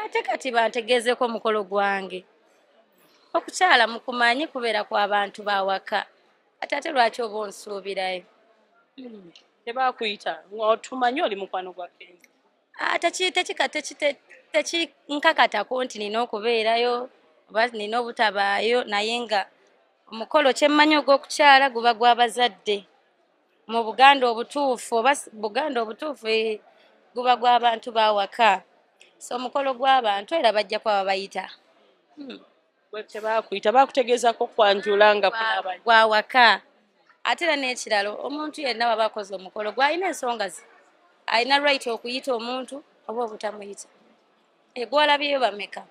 ate kati bantegezeeko omukolo gwange okukyala mukumanyi kubeera kw'abantu bawaka ate lwaki oba onsuubirayo tebakuyita otumanyi oli mukwano gwa Kenzo tekinkakatako nti nina okubeerayo oba nina obutabaayo naye nga omukolo kyemmanyi ogw'okukyala guba gw'abazadde mu Buganda obutuufu oba Buganda obutuufu guba gw'abantu bawaka so omukolo gw'abantu era bajja kwaba bayita tebakuyita bakutegeezako kwanjula nga gwawaka ate era n'ekiralo omuntu yenna waba akoze omukolo gw'alina ensonga ze alina right okuyita omuntu oba obutamuyita gw'olabyeyo bameka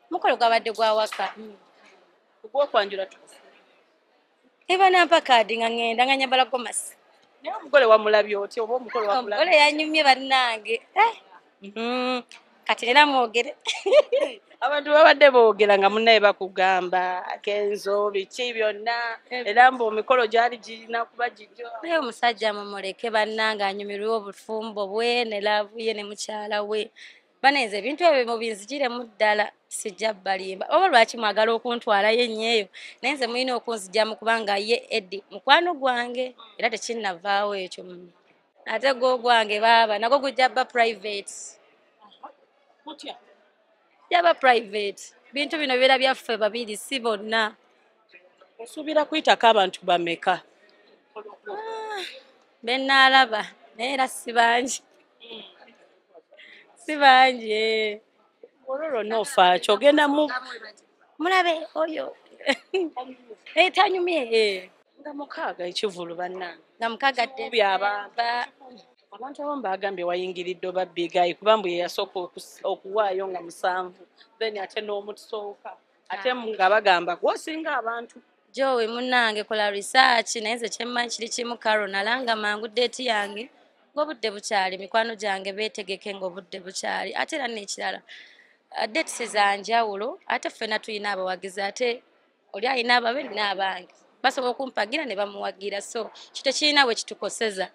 omukolo gwabadde gwawaka ogw'okwanjula eba nampa kaadi nga ngenda nga nyambala gomasi naye omugole wamulabye otya oba omukolo wakulabye omugole yanyumye bannange kati era mwogere abantu babadde boogera nga munnaye bakugamba Kenzo biki byonna era mbu emikolo gyali girina kuba gijjo naye omusajja mumuleke bannange anyumirwe obufumbo bwe ne laavu ye ne mukyala we banenze ebintu ebyo mubinzigiremu ddala sijja balimba oba lwaki mwagala okuntwalayo ennyo naye nze mulina okunzigyamu kubanga ye Eddi mukwano gwange era tekinnavaawo ekyo ate gwange baaba nagwo gujja bba private yaba private bintu bino bibeera byaffe babiri si bonna osuubira kuyitako abantu bameka bennaalaba naye era si bangi olwo lwonna ogenda mulabe oyo tanyumye nga mukaaga ekivulu bannange nga mukaaga abantu abamu bagambye wayingiridde oba Bigayi kuba mbu ye yasooka okuwaayo nga 7 then ate n'omutusooka ate nga bagamba gwosinga abantu Jowe munnange kola research naye nze kyemmanyi kiri kimu Karo nalanga mangu deeti yange ng'obudde bukyali mikwano gyange beetegeke ng'obudde bukyali ate era n'ekirala deeti za njawulo ate ffenna tulina abawagizi ate oli alina ababe nina abange basobola okumpagira ne bamuwagira so kito kirina we kitukoseza